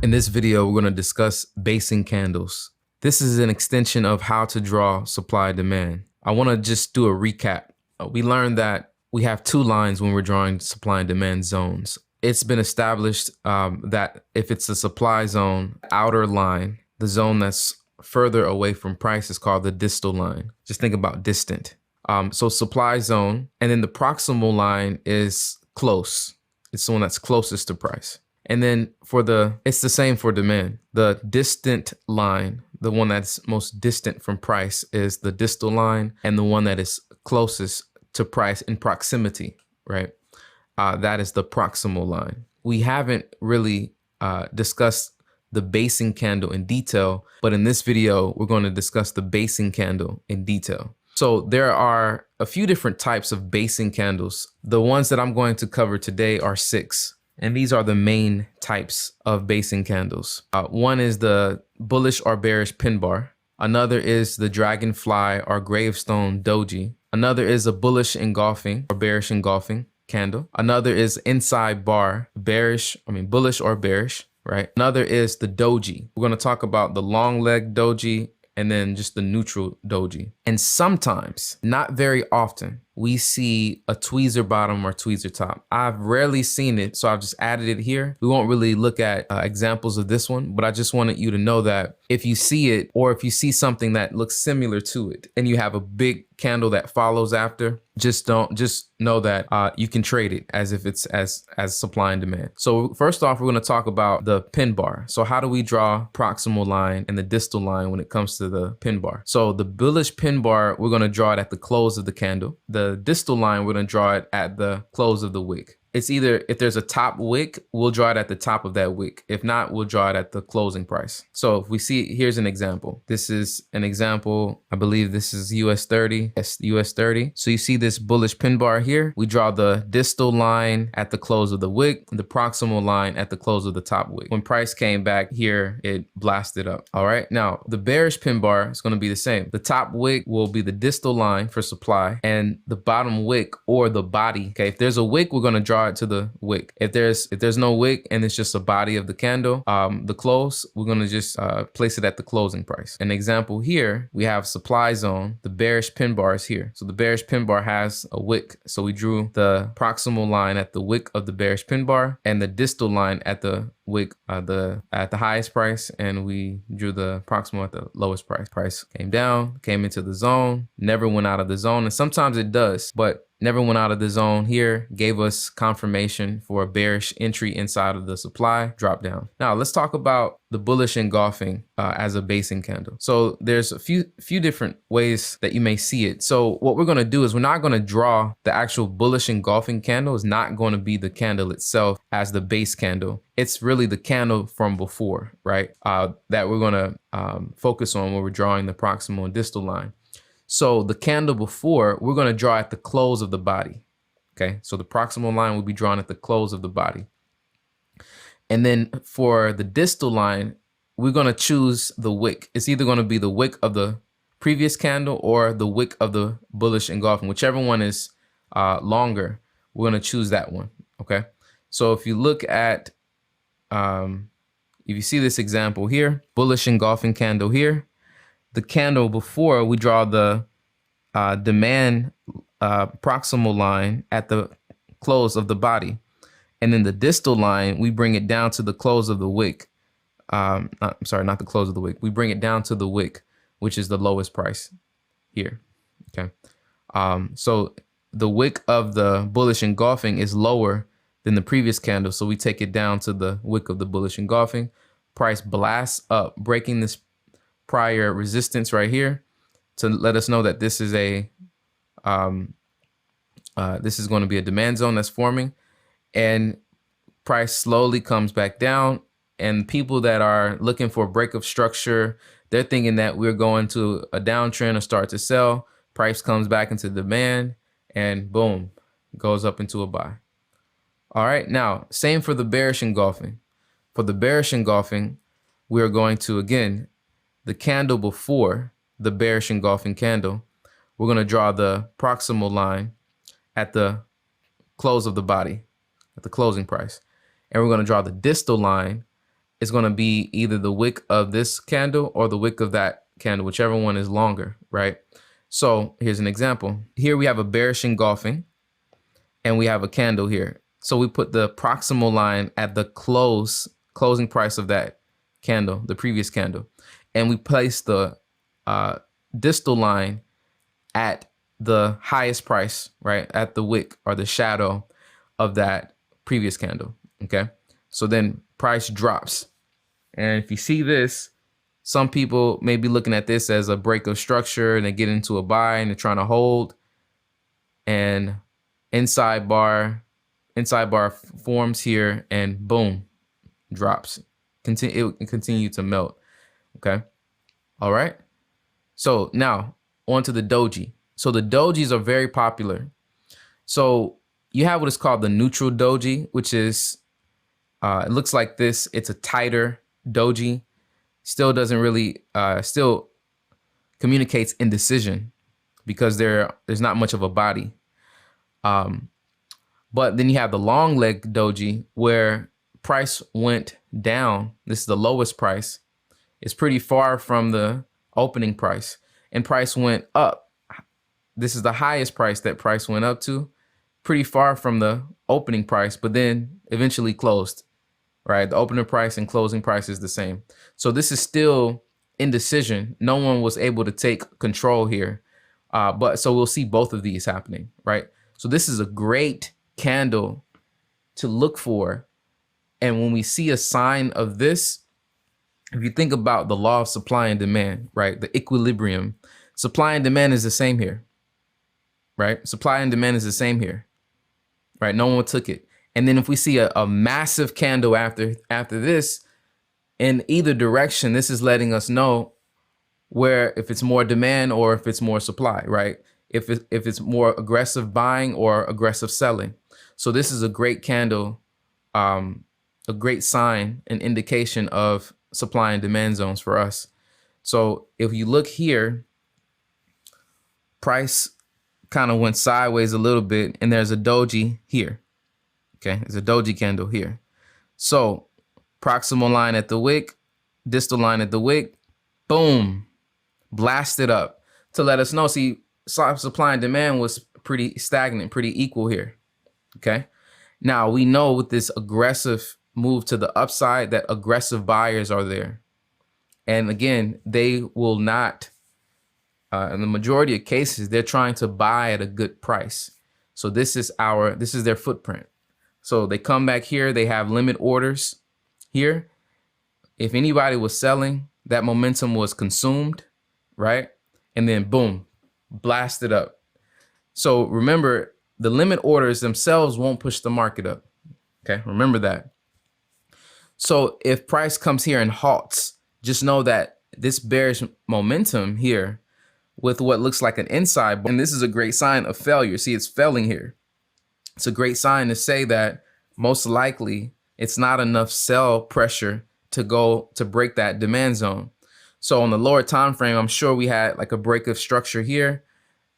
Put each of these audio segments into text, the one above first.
In this video, we're going to discuss basing candles. This is an extension of how to draw supply demand. I want to just do a recap. We learned that we have two lines when we're drawing supply and demand zones. It's been established that if it's a supply zone, outer line, the zone that's further away from price is called the distal line. Just think about distant. So supply zone, and then the proximal line is close. It's the one that's closest to price. And then it's the same for demand. The distant line, the one that's most distant from price, is the distal line, and the one that is closest to price in proximity, right? That is the proximal line. We haven't really discussed the basing candle in detail, but in this video, we're going to discuss the basing candle in detail. So there are a few different types of basing candles. The ones that I'm going to cover today are 6. And these are the main types of basing candles. One is the bullish or bearish pin bar. Another is the dragonfly or gravestone doji. Another is a bullish engulfing or bearish engulfing candle. Another is inside bar, bullish or bearish, right? Another is the doji. We're going to talk about the long leg doji and then just the neutral doji. And sometimes, not very often, we see a tweezer bottom or tweezer top. I've rarely seen it, so I've just added it here. We won't really look at examples of this one, but I just wanted you to know that if you see it, or if you see something that looks similar to it, and you have a big candle that follows after, just know that you can trade it as if it's as supply and demand. So first off, we're going to talk about the pin bar. So how do we draw proximal line and the distal line when it comes to the pin bar? So the bullish pin bar, we're going to draw it at the close of the candle. The distal line, we're going to draw it at the close of the wick. It's either, if there's a top wick, we'll draw it at the top of that wick. If not, we'll draw it at the closing price. So if we see, here's an example. This is an example. I believe this is US 30. Yes, US 30. So you see this bullish pin bar here. We draw the distal line at the close of the wick, the proximal line at the close of the top wick. When price came back here, it blasted up. All right. Now the bearish pin bar is going to be the same. The top wick will be the distal line for supply, and the bottom wick or the body. Okay. If there's a wick, we're going to draw it to the wick. If there's no wick and it's just a body of the candle, the close, we're going to just place it at the closing price. An example here, we have supply zone. The bearish pin bar is here. So the bearish pin bar has a wick. So we drew the proximal line at the wick of the bearish pin bar and the distal line at the wick at the highest price, and we drew the proximal at the lowest price. Price came down, came into the zone, never went out of the zone, and sometimes it does, but never went out of the zone here, gave us confirmation for a bearish entry inside of the supply, drop down. Now let's talk about the bullish engulfing as a basing candle. So there's a few different ways that you may see it. So what we're gonna do is we're not gonna draw the actual bullish engulfing candle. Is not going to be the candle itself as the base candle. It's really the candle from before, right? That we're gonna focus on when we're drawing the proximal and distal line. So the candle before, we're going to draw at the close of the body. Okay, so the proximal line will be drawn at the close of the body. And then for the distal line, we're going to choose the wick. It's either going to be the wick of the previous candle or the wick of the bullish engulfing. Whichever one is longer, we're going to choose that one. Okay, so if you look at, if you see this example here, bullish engulfing candle here, the candle before, we draw the demand proximal line at the close of the body. And then the distal line, we bring it down to the close of the wick. I'm sorry, not the close of the wick. We bring it down to the wick, which is the lowest price here. Okay. So the wick of the bullish engulfing is lower than the previous candle. So we take it down to the wick of the bullish engulfing. Price blasts up, breaking this prior resistance right here to let us know that this is a this is going to be a demand zone that's forming, and price slowly comes back down, and people that are looking for a break of structure, they're thinking that we're going to a downtrend or start to sell. Price comes back into demand and boom, goes up into a buy. All right, now same for the bearish engulfing. For the bearish engulfing, we are going to, again, the candle before the bearish engulfing candle, we're going to draw the proximal line at the close of the body, at the closing price. And we're going to draw the distal line is going to be either the wick of this candle or the wick of that candle, whichever one is longer, right? So here's an example. Here we have a bearish engulfing and we have a candle here. So we put the proximal line at the closing price of that candle, the previous candle. And we place the distal line at the highest price, right? At the wick or the shadow of that previous candle, okay? So then price drops. And if you see this, some people may be looking at this as a break of structure and they get into a buy and they're trying to hold, and inside bar forms here and boom, drops. It will continue to melt, okay? All right. So now on to the doji. So the dojis are very popular. So you have what is called the neutral doji, which is, it looks like this. It's a tighter doji. Still doesn't really, still communicates indecision because there's not much of a body. But then you have the long leg doji where price went down. This is the lowest price. It's pretty far from the opening price, and price went up. This is the highest price that price went up to, pretty far from the opening price, but then eventually closed, right? The opening price and closing price is the same. So this is still indecision. No one was able to take control here. But so we'll see both of these happening, right? So this is a great candle to look for. And when we see a sign of this, if you think about the law of supply and demand, right? The equilibrium, supply and demand is the same here, right? Supply and demand is the same here, right? No one took it. And then if we see a massive candle after this, in either direction, this is letting us know where, if it's more demand or if it's more supply, right? If it's more aggressive buying or aggressive selling. So this is a great candle, a great sign, an indication of supply and demand zones for us. So if you look here, price kind of went sideways a little bit, and there's a doji here. Okay, there's a doji candle here. So proximal line at the wick, distal line at the wick, boom, blasted up to let us know. See, supply and demand was pretty stagnant, pretty equal here. Okay, now we know with this aggressive move to the upside that aggressive buyers are there. And again, they will not, in the majority of cases, they're trying to buy at a good price. So this is their footprint. So they come back here, they have limit orders here. If anybody was selling, that momentum was consumed, right? And then boom, blasted up. So remember, the limit orders themselves won't push the market up. Okay, remember that. So if price comes here and halts, just know that this bearish momentum here with what looks like an inside, and this is a great sign of failure. See, it's failing here. It's a great sign to say that most likely it's not enough sell pressure to break that demand zone. So on the lower time frame, I'm sure we had like a break of structure here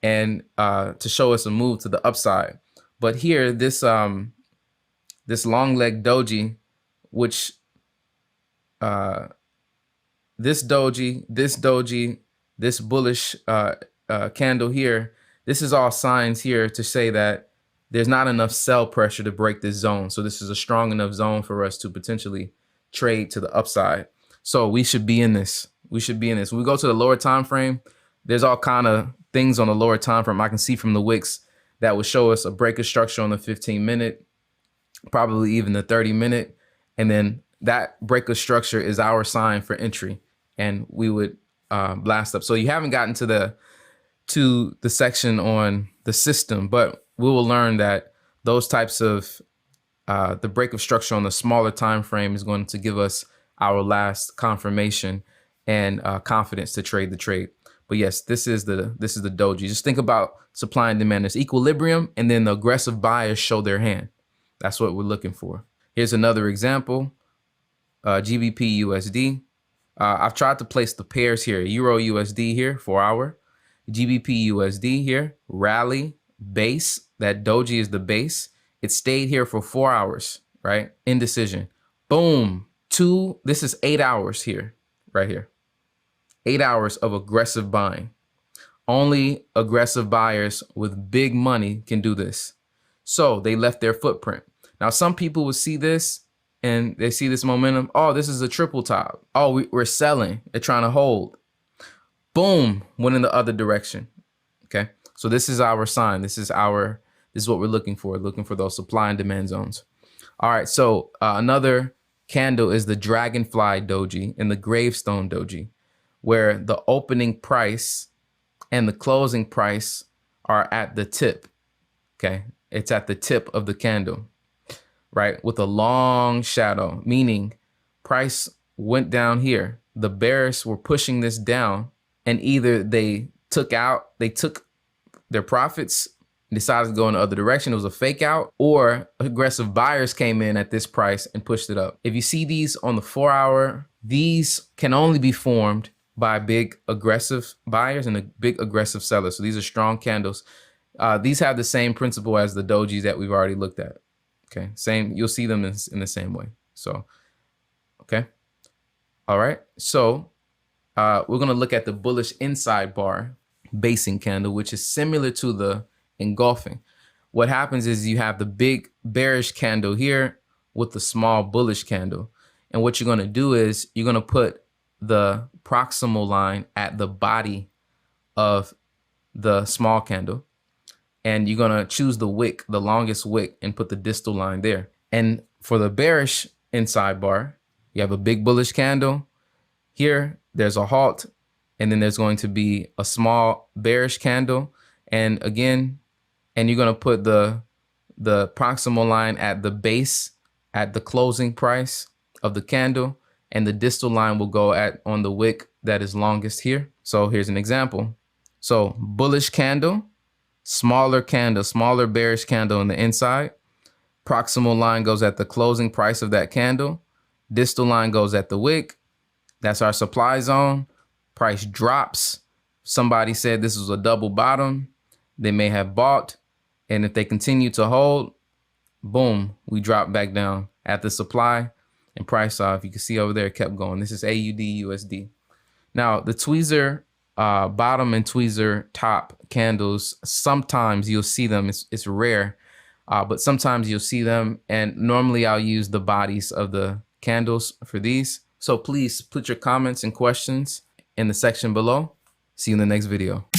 and to show us a move to the upside. But here, this long leg doji, which this doji, this bullish candle here, this is all signs here to say that there's not enough sell pressure to break this zone. So this is a strong enough zone for us to potentially trade to the upside. So we should be in this. We should be in this. When we go to the lower time frame, there's all kind of things on the lower time frame I can see from the wicks that would show us a break of structure on the 15-minute, probably even the 30-minute. And then that break of structure is our sign for entry, and we would blast up. So you haven't gotten to the section on the system, but we will learn that those types of the break of structure on the smaller time frame is going to give us our last confirmation and confidence to trade the trade. But yes, this is the doji. Just think about supply and demand. There's equilibrium, and then the aggressive buyers show their hand. That's what we're looking for. Here's another example. GBP USD. I've tried to place the pairs here. Euro USD here, 4 hour. GBP USD here, rally, base. That doji is the base. It stayed here for 4 hours, right? Indecision. Boom, This is 8 hours here, right here. 8 hours of aggressive buying. Only aggressive buyers with big money can do this. So they left their footprint. Now, some people will see this and they see this momentum. Oh, this is a triple top. Oh, we're selling. They're trying to hold. Boom, went in the other direction. Okay, so this is our sign. This is what we're looking for those supply and demand zones. All right, so another candle is the Dragonfly Doji and the Gravestone Doji, where the opening price and the closing price are at the tip. Okay, it's at the tip of the candle, right? With a long shadow, meaning price went down here. The bears were pushing this down, and either they took their profits, decided to go in the other direction. It was a fake out, or aggressive buyers came in at this price and pushed it up. If you see these on the 4 hour, these can only be formed by big aggressive buyers and a big aggressive sellers. So these are strong candles. These have the same principle as the dojis that we've already looked at. Okay, same. You'll see them in the same way. So, okay, all right. So we're gonna look at the bullish inside bar basing candle, which is similar to the engulfing. What happens is you have the big bearish candle here with the small bullish candle, and what you're gonna do is you're gonna put the proximal line at the body of the small candle, and you're gonna choose the wick, the longest wick, and put the distal line there. And for the bearish inside bar, you have a big bullish candle. Here, there's a halt, and then there's going to be a small bearish candle. And again, and you're gonna put the proximal line at the base, at the closing price of the candle, and the distal line will go on the wick that is longest here. So here's an example. So bullish candle, smaller bearish candle on the inside. Proximal line goes at the closing price of that candle. Distal line goes at the wick. That's our supply zone. Price drops. Somebody said this was a double bottom. They may have bought. And if they continue to hold, boom, we drop back down at the supply, and price off. You can see over there, it kept going. This is AUD USD. Now the tweezer bottom and tweezer top candles, sometimes you'll see them. It's rare, but sometimes you'll see them. And normally I'll use the bodies of the candles for these. So please put your comments and questions in the section below. See you in the next video.